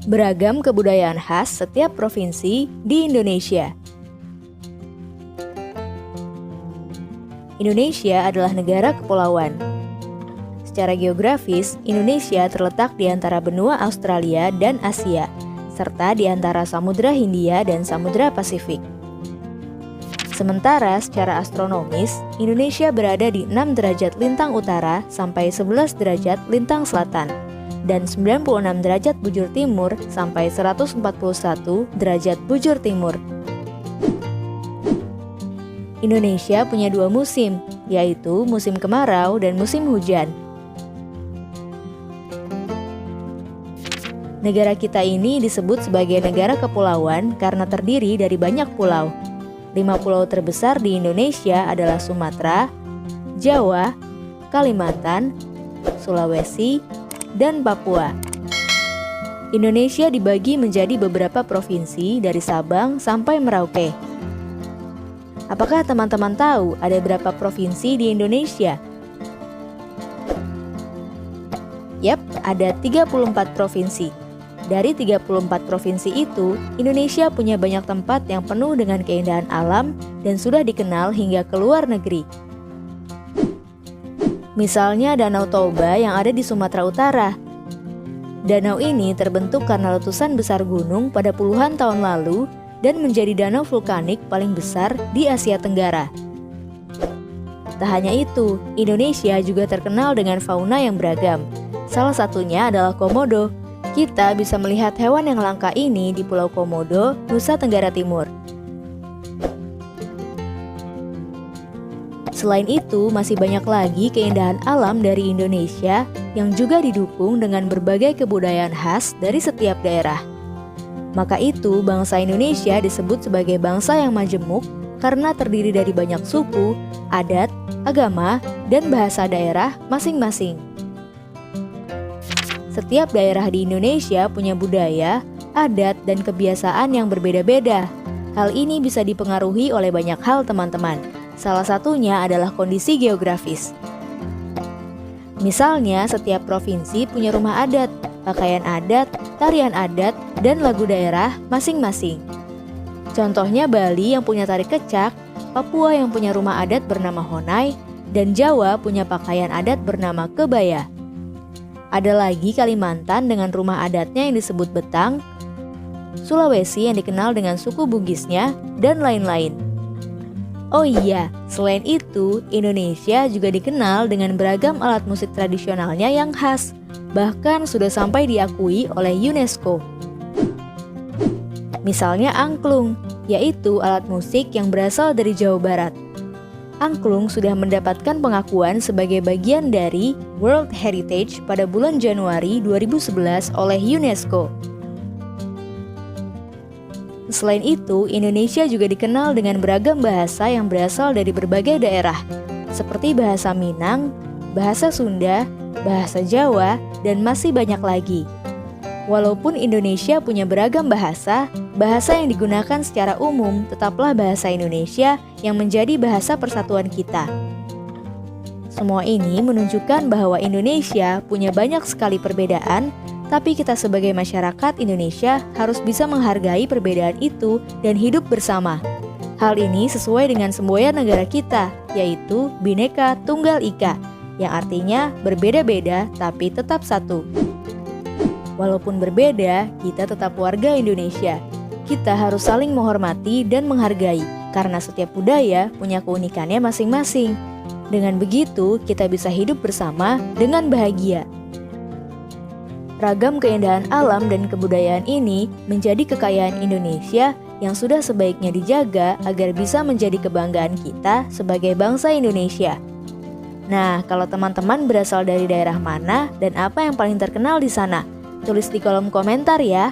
Beragam kebudayaan khas setiap provinsi di Indonesia. Indonesia adalah negara kepulauan. Secara geografis, Indonesia terletak di antara benua Australia dan Asia, serta di antara Samudra Hindia dan Samudra Pasifik. Sementara secara astronomis, Indonesia berada di 6 derajat lintang utara sampai 11 derajat lintang selatan, dan 96 derajat bujur timur sampai 141 derajat bujur timur. Indonesia punya 2 musim, yaitu musim kemarau dan musim hujan. Negara kita ini disebut sebagai negara kepulauan karena terdiri dari banyak pulau. 5 pulau terbesar di Indonesia adalah Sumatera, Jawa, Kalimantan, Sulawesi, dan Papua. Indonesia dibagi menjadi beberapa provinsi dari Sabang sampai Merauke. Apakah teman-teman tahu ada berapa provinsi di Indonesia? Yap, ada 34 provinsi. Dari 34 provinsi itu, Indonesia punya banyak tempat yang penuh dengan keindahan alam dan sudah dikenal hingga ke luar negeri. Misalnya Danau Toba yang ada di Sumatera Utara. Danau ini terbentuk karena letusan besar gunung pada puluhan tahun lalu dan menjadi danau vulkanik paling besar di Asia Tenggara. Tak hanya itu, Indonesia juga terkenal dengan fauna yang beragam. Salah satunya adalah komodo. Kita bisa melihat hewan yang langka ini di Pulau Komodo, Nusa Tenggara Timur. Selain itu, masih banyak lagi keindahan alam dari Indonesia yang juga didukung dengan berbagai kebudayaan khas dari setiap daerah. Maka itu, bangsa Indonesia disebut sebagai bangsa yang majemuk karena terdiri dari banyak suku, adat, agama, dan bahasa daerah masing-masing. Setiap daerah di Indonesia punya budaya, adat, dan kebiasaan yang berbeda-beda. Hal ini bisa dipengaruhi oleh banyak hal, teman-teman. Salah satunya adalah kondisi geografis. Misalnya, setiap provinsi punya rumah adat, pakaian adat, tarian adat, dan lagu daerah masing-masing. Contohnya Bali yang punya tari kecak, Papua yang punya rumah adat bernama Honai, dan Jawa punya pakaian adat bernama kebaya. Ada lagi Kalimantan dengan rumah adatnya yang disebut Betang, Sulawesi yang dikenal dengan suku Bugisnya, dan lain-lain. Oh iya, selain itu, Indonesia juga dikenal dengan beragam alat musik tradisionalnya yang khas, bahkan sudah sampai diakui oleh UNESCO. Misalnya angklung, yaitu alat musik yang berasal dari Jawa Barat. Angklung sudah mendapatkan pengakuan sebagai bagian dari World Heritage pada bulan Januari 2011 oleh UNESCO. Selain itu, Indonesia juga dikenal dengan beragam bahasa yang berasal dari berbagai daerah, seperti bahasa Minang, bahasa Sunda, bahasa Jawa, dan masih banyak lagi. Walaupun Indonesia punya beragam bahasa, bahasa yang digunakan secara umum tetaplah bahasa Indonesia yang menjadi bahasa persatuan kita. Semua ini menunjukkan bahwa Indonesia punya banyak sekali perbedaan, tapi kita sebagai masyarakat Indonesia harus bisa menghargai perbedaan itu dan hidup bersama. Hal ini sesuai dengan semboyan negara kita, yaitu Bhinneka Tunggal Ika, yang artinya berbeda-beda tapi tetap satu. Walaupun berbeda, kita tetap warga Indonesia. Kita harus saling menghormati dan menghargai, karena setiap budaya punya keunikannya masing-masing. Dengan begitu, kita bisa hidup bersama dengan bahagia. Ragam keindahan alam dan kebudayaan ini menjadi kekayaan Indonesia yang sudah sebaiknya dijaga agar bisa menjadi kebanggaan kita sebagai bangsa Indonesia. Nah, kalau teman-teman berasal dari daerah mana dan apa yang paling terkenal di sana? Tulis di kolom komentar ya.